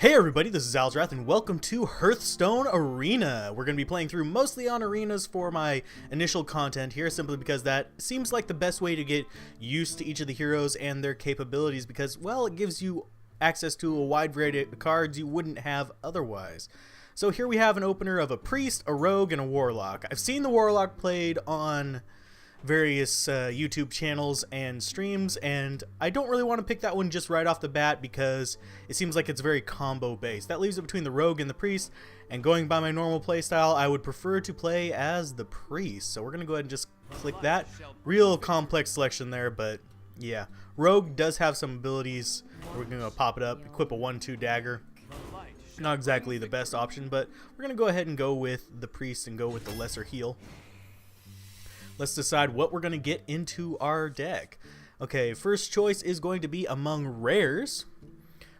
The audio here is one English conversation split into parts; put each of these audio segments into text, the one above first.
Hey everybody, this is Alzorath and welcome to Hearthstone Arena. We're going to be playing through mostly on arenas for my initial content here, simply because that seems like the best way to get used to each of the heroes and their capabilities because, well, it gives you access to a wide variety of cards you wouldn't have otherwise. So here we have an opener of a priest, a rogue, and a warlock. I've seen the warlock played on various YouTube channels and streams, and I don't really want to pick that one just right off the bat because it seems like it's very combo based. That leaves it between the rogue and the priest, and going by my normal playstyle, I would prefer to play as the priest. So we're going to go ahead and just click that. Real complex selection there, but yeah. Rogue does have some abilities. We're going to pop it up, equip a 1-2 dagger. Not exactly the best option, but we're going to go ahead and go with the priest and go with the lesser heal. Let's decide what we're going to get into our deck. Okay, first choice is going to be among rares.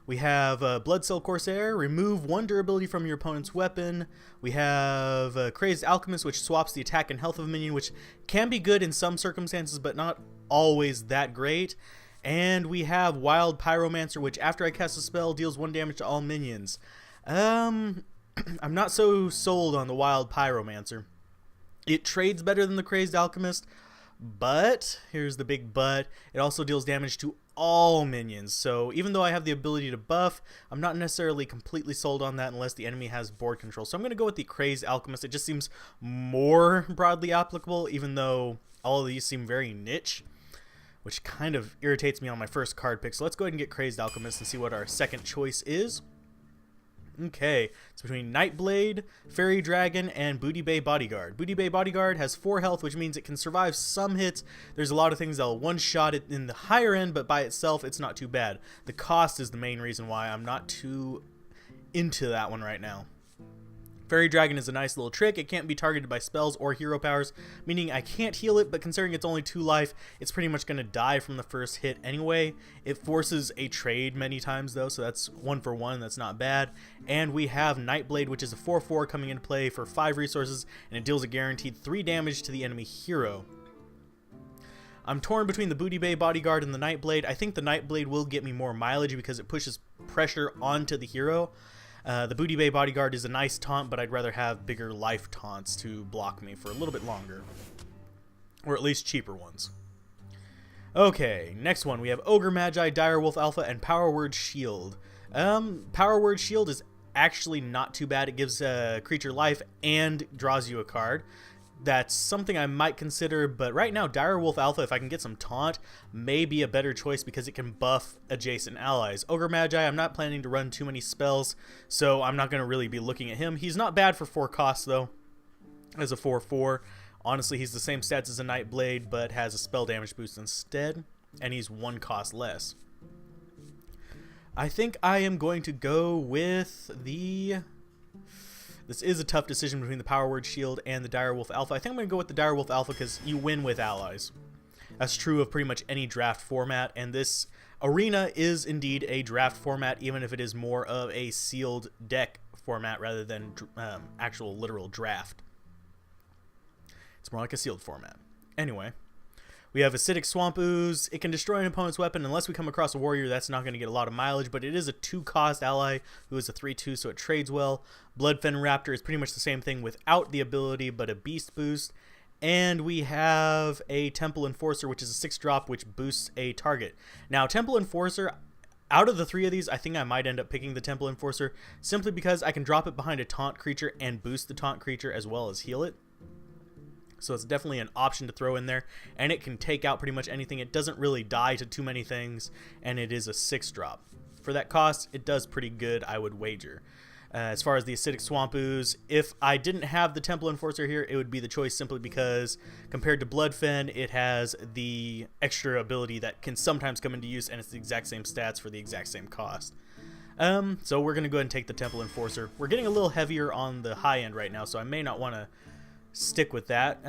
We have Blood Cell Corsair, remove 1 durability from your opponent's weapon. We have Crazed Alchemist, which swaps the attack and health of a minion, which can be good in some circumstances, but not always that great. And we have Wild Pyromancer, which after I cast a spell, deals 1 damage to all minions. I'm not so sold on the Wild Pyromancer. It trades better than the Crazed Alchemist, but, here's the big but, it also deals damage to all minions. So even though I have the ability to buff, I'm not necessarily completely sold on that unless the enemy has board control. So I'm going to go with the Crazed Alchemist. It just seems more broadly applicable, even though all of these seem very niche, which kind of irritates me on my first card pick. So let's go ahead and get Crazed Alchemist and see what our second choice is. Okay, it's between Nightblade, Fairy Dragon, and Booty Bay Bodyguard. Booty Bay Bodyguard has 4 health, which means it can survive some hits. There's a lot of things that'll one-shot it in the higher end, but by itself, it's not too bad. The cost is the main reason why I'm not too into that one right now. Fairy Dragon is a nice little trick. It can't be targeted by spells or hero powers, meaning I can't heal it, but considering it's only 2 life, it's pretty much going to die from the first hit anyway. It forces a trade many times though, so that's 1 for 1, that's not bad. And we have Nightblade, which is a 4/4 coming into play for 5 resources, and it deals a guaranteed 3 damage to the enemy hero. I'm torn between the Booty Bay Bodyguard and the Nightblade. I think the Nightblade will get me more mileage because it pushes pressure onto the hero. The Booty Bay Bodyguard is a nice taunt, but I'd rather have bigger life taunts to block me for a little bit longer. Or at least cheaper ones. Okay, next one. We have Ogre Magi, Direwolf Alpha, and Power Word Shield. Power Word Shield is actually not too bad. It gives a creature life and draws you a card. That's something I might consider, but right now Direwolf Alpha, if I can get some taunt, may be a better choice because it can buff adjacent allies. Ogre Magi, I'm not planning to run too many spells, so I'm not going to really be looking at him. He's not bad for 4 costs though, as a 4/4. Honestly, he's the same stats as a Nightblade, but has a spell damage boost instead, and he's 1 cost less. I think I am going to go with the... This is a tough decision between the Power Word Shield and the Direwolf Alpha. I think I'm going to go with the Direwolf Alpha because you win with allies. That's true of pretty much any draft format, and this arena is indeed a draft format, even if it is more of a sealed deck format rather than actual literal draft. It's more like a sealed format. Anyway, we have Acidic Swamp Ooze. It can destroy an opponent's weapon unless we come across a warrior. That's not going to get a lot of mileage, but it is a 2-cost ally who is a 3/2, so it trades well. Bloodfen Raptor is pretty much the same thing without the ability, but a beast boost. And we have a Temple Enforcer, which is a 6-drop, which boosts a target. Now, Temple Enforcer, out of the 3 of these, I think I might end up picking the Temple Enforcer, simply because I can drop it behind a taunt creature and boost the taunt creature as well as heal it. So it's definitely an option to throw in there, and it can take out pretty much anything. It doesn't really die to too many things, and it is a 6-drop. For that cost, it does pretty good, I would wager. As far as the Acidic Swamp Ooze, if I didn't have the Temple Enforcer here, it would be the choice simply because compared to Bloodfen, it has the extra ability that can sometimes come into use, and it's the exact same stats for the exact same cost. So we're going to go ahead and take the Temple Enforcer. We're getting a little heavier on the high end right now, so I may not want to stick with that.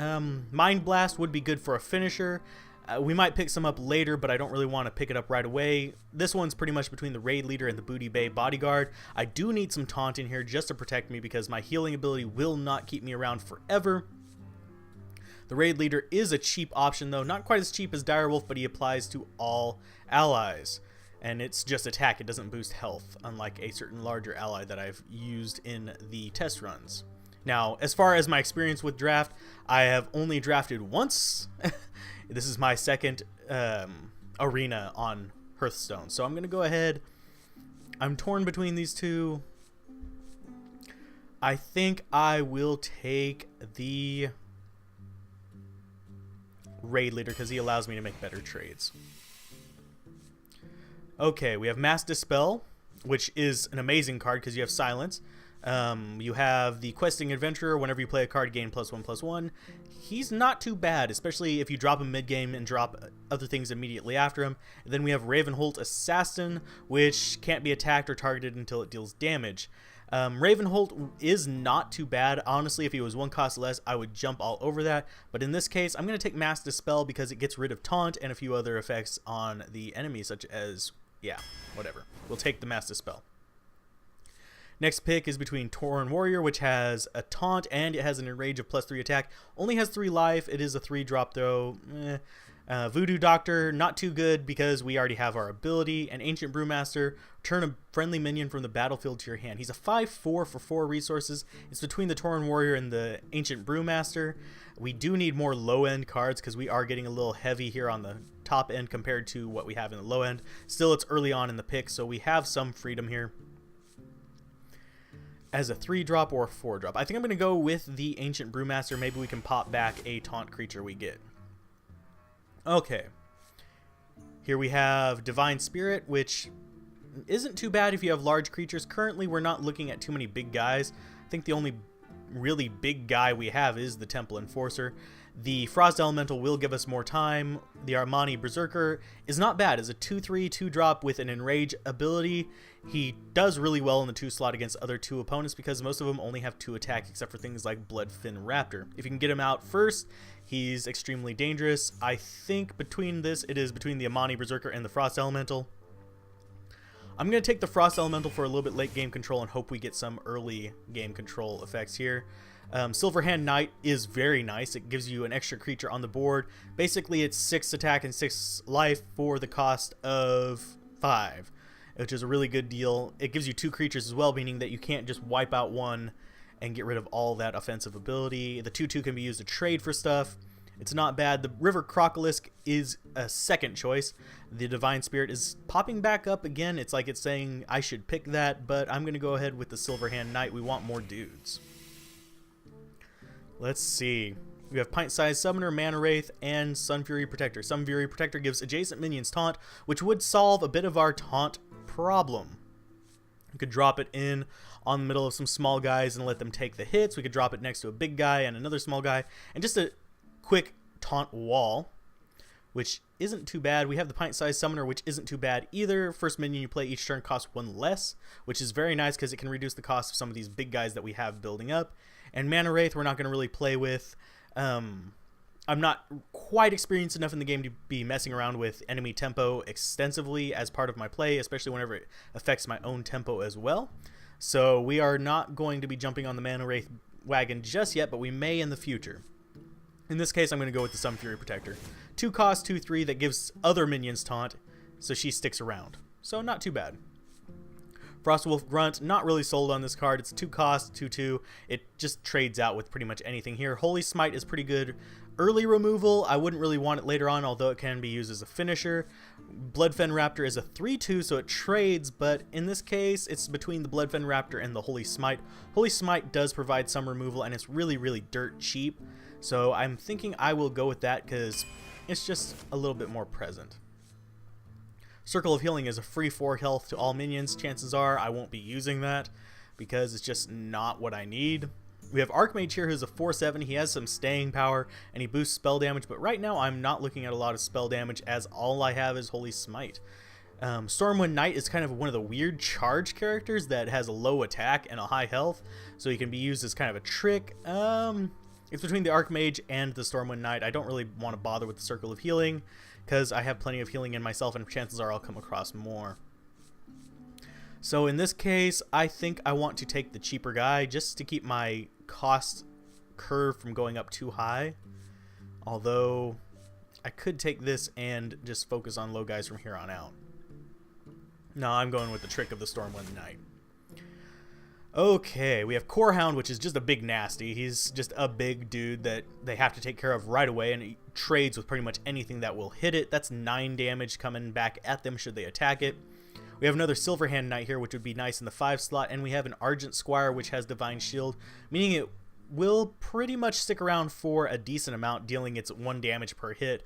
Mind Blast would be good for a finisher. We might pick some up later, but I don't really want to pick it up right away. This one's pretty much between the Raid Leader and the Booty Bay Bodyguard. I do need some taunt in here just to protect me because my healing ability will not keep me around forever. The Raid Leader is a cheap option though, not quite as cheap as Direwolf, but he applies to all allies. And it's just attack, it doesn't boost health, unlike a certain larger ally that I've used in the test runs. Now, as far as my experience with draft, I have only drafted once. This is my second arena on Hearthstone. So I'm going to go ahead. I'm torn between these two. I think I will take the raid leader because he allows me to make better trades. Okay, we have Mass Dispel, which is an amazing card because you have silence. You have the Questing Adventurer. Whenever you play a card, gain +1/+1. He's not too bad, especially if you drop him mid-game and drop other things immediately after him. And then we have Ravenholt Assassin, which can't be attacked or targeted until it deals damage. Ravenholt is not too bad. Honestly, if he was 1 cost less, I would jump all over that. But in this case, I'm going to take Mass Dispel because it gets rid of Taunt and a few other effects on the enemy, such as, yeah, whatever. We'll take the Mass Dispel. Next pick is between Tauren Warrior, which has a Taunt and it has an Enrage of +3 attack. Only has 3 life. It is a 3-drop though. Voodoo Doctor, not too good because we already have our ability. And Ancient Brewmaster, turn a friendly minion from the battlefield to your hand. He's a 5/4 for 4 resources. It's between the Tauren Warrior and the Ancient Brewmaster. We do need more low-end cards because we are getting a little heavy here on the top end compared to what we have in the low end. Still, it's early on in the pick, so we have some freedom here. As a 3-drop or a 4-drop. I think I'm going to go with the Ancient Brewmaster. Maybe we can pop back a taunt creature we get. Okay. Here we have Divine Spirit, which isn't too bad if you have large creatures. Currently, we're not looking at too many big guys. I think the only really big guy we have is the Temple Enforcer. The Frost Elemental will give us more time. The Armani Berserker is not bad. As a 2/3, 2-drop with an Enrage ability, he does really well in the 2 slot against other 2 opponents because most of them only have 2 attack except for things like Bloodfin Raptor. If you can get him out first, he's extremely dangerous. I think between this, it is between the Armani Berserker and the Frost Elemental. I'm going to take the Frost Elemental for a little bit late game control and hope we get some early game control effects here. Silverhand Knight is very nice. It gives you an extra creature on the board. Basically, it's 6 attack and 6 life for the cost of 5, which is a really good deal. It gives you 2 creatures as well, meaning that you can't just wipe out one and get rid of all that offensive ability. The 2/2 can be used to trade for stuff. It's not bad. The River Crocolisk is a second choice. The Divine Spirit is popping back up again. It's like it's saying I should pick that, but I'm going to go ahead with the Silverhand Knight. We want more dudes. Let's see. We have Pint-Sized Summoner, Mana Wraith, and Sun Fury Protector. Sun Fury Protector gives adjacent minions taunt, which would solve a bit of our taunt problem. We could drop it in on the middle of some small guys and let them take the hits. We could drop it next to a big guy and another small guy. And just a quick taunt wall, which isn't too bad. We have the Pint-Sized Summoner, which isn't too bad either. First minion you play each turn costs 1 less, which is very nice because it can reduce the cost of some of these big guys that we have building up. And Mana Wraith we're not going to really play with. I'm not quite experienced enough in the game to be messing around with enemy tempo extensively as part of my play, especially whenever it affects my own tempo as well. So we are not going to be jumping on the Mana Wraith wagon just yet, but we may in the future. In this case, I'm going to go with the Sun Fury Protector. 2 cost, 2/3 that gives other minions taunt, so she sticks around. So not too bad. Frostwolf Grunt, not really sold on this card. It's 2 cost, 2/2. It just trades out with pretty much anything here. Holy Smite is pretty good early removal. I wouldn't really want it later on, although it can be used as a finisher. Bloodfen Raptor is a 3/2, so it trades, but in this case, it's between the Bloodfen Raptor and the Holy Smite. Holy Smite does provide some removal, and it's really, really dirt cheap. So I'm thinking I will go with that because it's just a little bit more present. Circle of Healing is a free 4 health to all minions. Chances are I won't be using that because it's just not what I need. We have Archmage here who's a 4/7. He has some staying power and he boosts spell damage, but right now I'm not looking at a lot of spell damage as all I have is Holy Smite. Stormwind Knight is kind of one of the weird charge characters that has a low attack and a high health, so he can be used as kind of a trick. It's between the Archmage and the Stormwind Knight. I don't really want to bother with the Circle of Healing because I have plenty of healing in myself and chances are I'll come across more. So in this case, I think I want to take the cheaper guy just to keep my cost curve from going up too high. Although I could take this and just focus on low guys from here on out. No, I'm going with the Trick of the Stormwind Knight. Okay, we have Corehound, which is just a big nasty. He's just a big dude that they have to take care of right away, and he trades with pretty much anything that will hit it. That's 9 damage coming back at them should they attack it. We have another Silverhand Knight here, which would be nice in the 5 slot, and we have an Argent Squire, which has Divine Shield, meaning it will pretty much stick around for a decent amount, dealing its 1 damage per hit.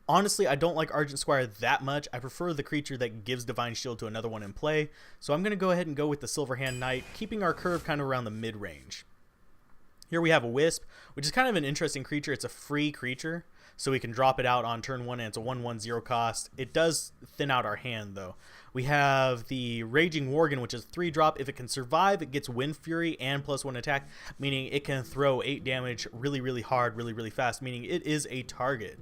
Honestly, I don't like Argent Squire that much. I prefer the creature that gives Divine Shield to another one in play, so I'm going to go ahead and go with the Silverhand Knight, keeping our curve kind of around the mid-range. Here we have a Wisp, which is kind of an interesting creature. It's a free creature, so we can drop it out on turn 1, and it's a 1/1/0 cost. It does thin out our hand, though. We have the Raging Worgen, which is 3-drop. If it can survive, it gets Wind Fury and +1 attack, meaning it can throw 8 damage really, really hard, really, really fast, meaning it is a target.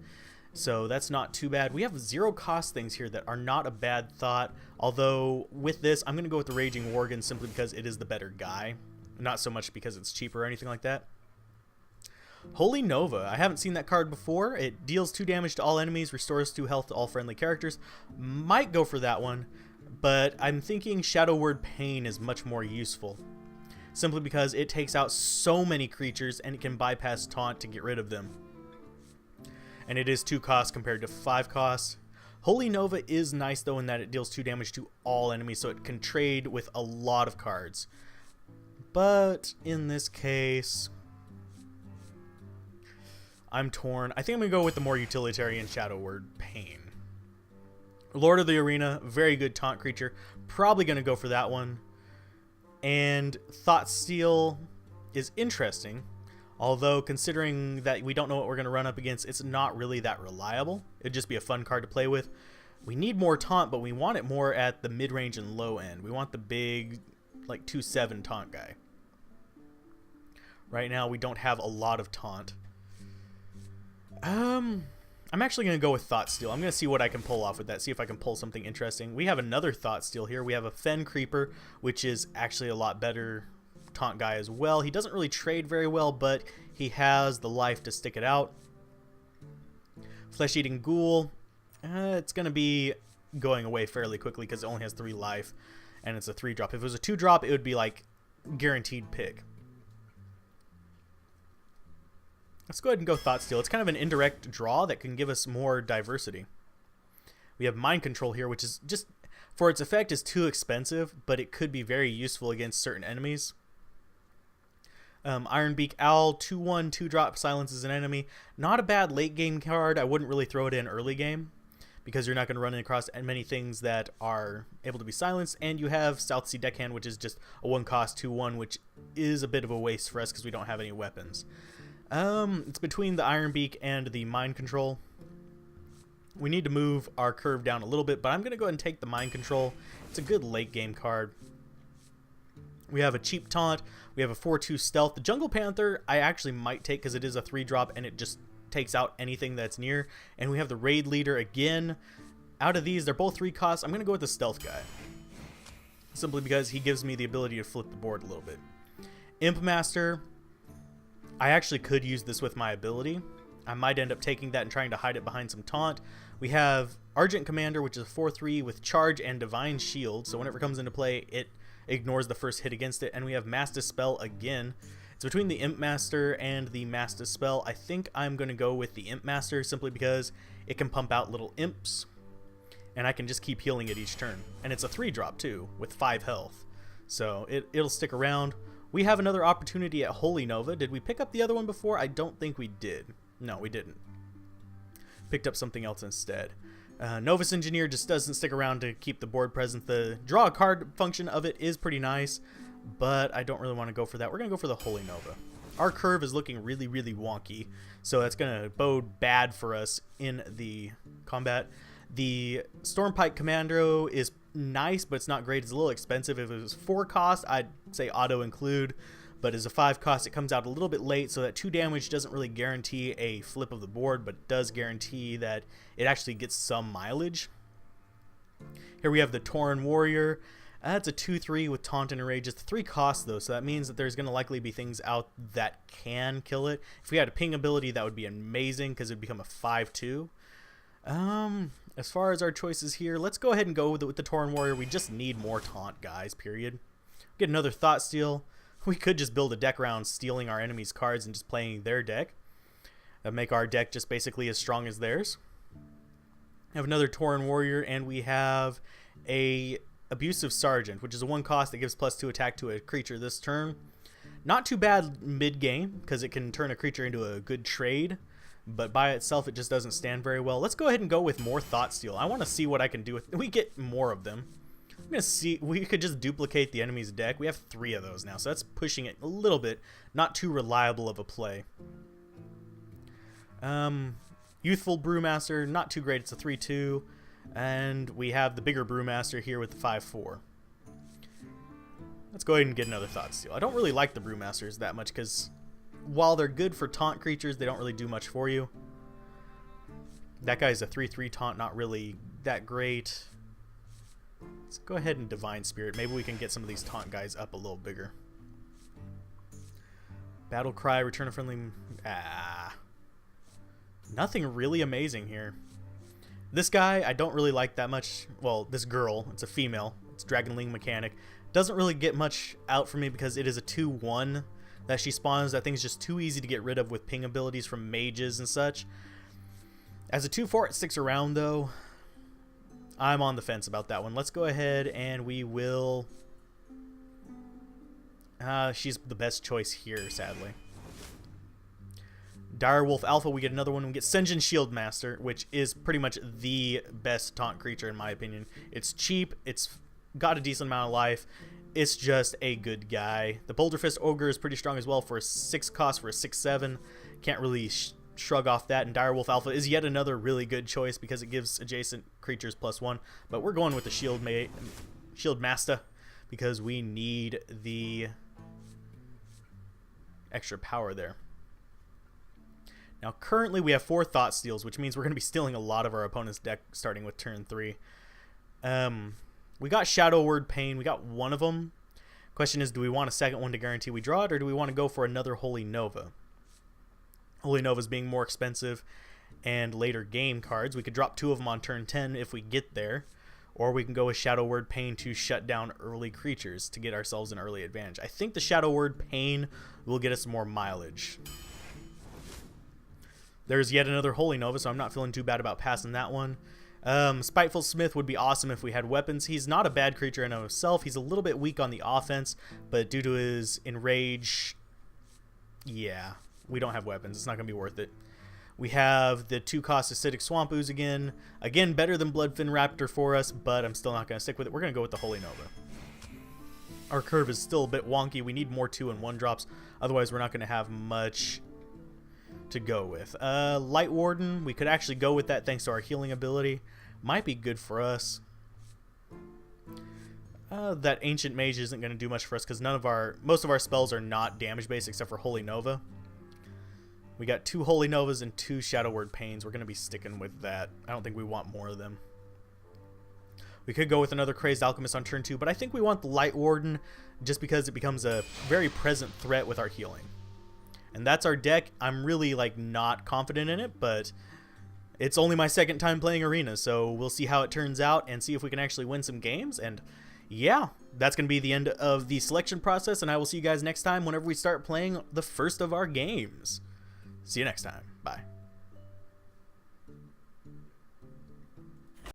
So that's not too bad. We have 0 cost things here that are not a bad thought, although with this, I'm going to go with the Raging Worgen simply because it is the better guy, not so much because it's cheaper or anything like that. Holy Nova. I haven't seen that card before. It deals 2 damage to all enemies, restores 2 health to all friendly characters. Might go for that one, but I'm thinking Shadow Word Pain is much more useful, simply because it takes out so many creatures and it can bypass Taunt to get rid of them. And it is 2 costs compared to 5 costs. Holy Nova is nice, though, in that it deals 2 damage to all enemies, so it can trade with a lot of cards. But in this case, I'm torn. I think I'm going to go with the more utilitarian Shadow Word Pain. Lord of the Arena, very good taunt creature. Probably going to go for that one. And Thought Steal is interesting, although considering that we don't know what we're going to run up against, it's not really that reliable. It'd just be a fun card to play with. We need more taunt, but we want it more at the mid-range and low end. We want the big, like, 2/7 taunt guy. Right now, we don't have a lot of taunt. I'm actually going to go with Thought Steal. I'm going to see what I can pull off with that, see if I can pull something interesting. We have another Thought Steal here. We have a Fen Creeper, which is actually a lot better taunt guy as well. He doesn't really trade very well, but he has the life to stick it out. Flesh-Eating Ghoul, it's going to be going away fairly quickly because it only has 3 life, and it's a 3-drop. If it was a 2-drop, it would be like guaranteed pick. Let's go ahead and go Thought Steal. It's kind of an indirect draw that can give us more diversity. We have Mind Control here, which is just, for its effect, is too expensive, but it could be very useful against certain enemies. Ironbeak Owl, 2/1, 2-drop, silences an enemy. Not a bad late game card. I wouldn't really throw it in early game, because you're not going to run across many things that are able to be silenced. And you have Southsea Deckhand, which is just a 1-cost 2/1, which is a bit of a waste for us because we don't have any weapons. It's between the Ironbeak and the Mind Control. We need to move our curve down a little bit, but I'm going to go ahead and take the Mind Control. It's a good late game card. We have a cheap taunt. We have a 4/2 stealth. The Jungle Panther I actually might take because it is a 3-drop and it just takes out anything that's near. And we have the Raid Leader again. Out of these, they're both 3 costs. I'm going to go with the stealth guy, simply because he gives me the ability to flip the board a little bit. Imp Master, I actually could use this with my ability. I might end up taking that and trying to hide it behind some taunt. We have Argent Commander, which is a 4/3 with charge and Divine Shield, so whenever it comes into play, it ignores the first hit against it. And we have Mass Dispel again. It's between the Imp Master and the Mass Dispel. I think I'm going to go with the Imp Master simply because it can pump out little imps, and I can just keep healing it each turn. And it's a 3-drop too, with 5 health, so it'll stick around. We have another opportunity at Holy Nova. Did we pick up the other one before? I don't think we did. No, we didn't. Picked up something else instead. Novus Engineer just doesn't stick around to keep the board present. The draw a card function of it is pretty nice, but I don't really want to go for that. We're going to go for the Holy Nova. Our curve is looking really, really wonky, so that's going to bode bad for us in the combat. The Stormpike Commando is nice, but it's not great. It's a little expensive. If it was 4 cost, I'd say auto include, but as a 5 cost, it comes out a little bit late, so that 2 damage doesn't really guarantee a flip of the board, but it does guarantee that it actually gets some mileage. Here we have the Tauren Warrior. That's a 2/3 with Taunt and Enrage. It's 3 costs, though, so that means that there's going to likely be things out that can kill it. If we had a ping ability, that would be amazing, because it would become a 5/2. As far as our choices here, let's go ahead and go with the Tauren Warrior. We just need more taunt, guys, period. Get another Thought Steal. We could just build a deck around stealing our enemy's cards and just playing their deck. That'd make our deck just basically as strong as theirs. Have another Tauren Warrior, and we have a Abusive Sergeant, which is a 1 cost that gives +2 attack to a creature this turn. Not too bad mid-game, because it can turn a creature into a good trade, but by itself it just doesn't stand very well. Let's go ahead and go with more Thought Steal. I want to see what I can do with... We get more of them. I'm going to see... We could just duplicate the enemy's deck. We have 3 of those now, so that's pushing it a little bit. Not too reliable of a play. Youthful Brewmaster, not too great. It's a 3/2. And we have the bigger Brewmaster here with the 5/4. Let's go ahead and get another Thought Steal. I don't really like the Brewmasters that much because while they're good for taunt creatures, they don't really do much for you. That guy's a 3/3 taunt, not really that great. Let's go ahead and Divine Spirit. Maybe we can get some of these taunt guys up a little bigger. Battle Cry, return a friendly... Nothing really amazing here. This guy, I don't really like that much. Well, this girl, it's a female. It's Dragonling Mechanic. Doesn't really get much out for me because it is a 2/1 that she spawns. That thing's just too easy to get rid of with ping abilities from mages and such. As a 2/4, it sticks around though. I'm on the fence about that one. Let's go ahead and we will... she's the best choice here, sadly. Direwolf Alpha, we get another one. We get Sen'jin Shieldmaster, which is pretty much the best taunt creature in my opinion. It's cheap, it's got a decent amount of life, it's just a good guy. The Boulder Fist Ogre is pretty strong as well for a 6 cost for a 6/7. Can't really shrug off that, and Direwolf Alpha is yet another really good choice because it gives adjacent creatures +1. But we're going with the Shieldmaster because we need the extra power there. Now, currently we have 4 Thought Steals, which means we're going to be stealing a lot of our opponent's deck starting with turn 3. We got Shadow Word Pain. We got one of them. Question is, do we want a second one to guarantee we draw it, or do we want to go for another Holy Nova? Holy Nova's being more expensive and later game cards. We could drop 2 of them on turn 10 if we get there, or we can go with Shadow Word Pain to shut down early creatures to get ourselves an early advantage. I think the Shadow Word Pain will get us more mileage. There's yet another Holy Nova, so I'm not feeling too bad about passing that one. Spiteful Smith would be awesome if we had weapons. He's not a bad creature in himself. He's a little bit weak on the offense, but due to his Enrage, yeah, we don't have weapons. It's not going to be worth it. We have the 2-cost Acidic Swamp Ooze again. Again, better than Bloodfin Raptor for us, but I'm still not going to stick with it. We're going to go with the Holy Nova. Our curve is still a bit wonky. We need more 2 and 1 drops. Otherwise, we're not going to have much to go with. Light Warden, we could actually go with that thanks to our healing ability. Might be good for us. That Ancient Mage isn't going to do much for us because most of our spells are not damage based except for Holy Nova. We got 2 Holy Novas and 2 Shadow Word Pains. We're going to be sticking with that. I don't think we want more of them. We could go with another Crazed Alchemist on turn 2, but I think we want the Light Warden just because it becomes a very present threat with our healing. And that's our deck. I'm really not confident in it, but it's only my 2nd time playing Arena, so we'll see how it turns out and see if we can actually win some games. And yeah, that's going to be the end of the selection process, and I will see you guys next time whenever we start playing the first of our games. See you next time.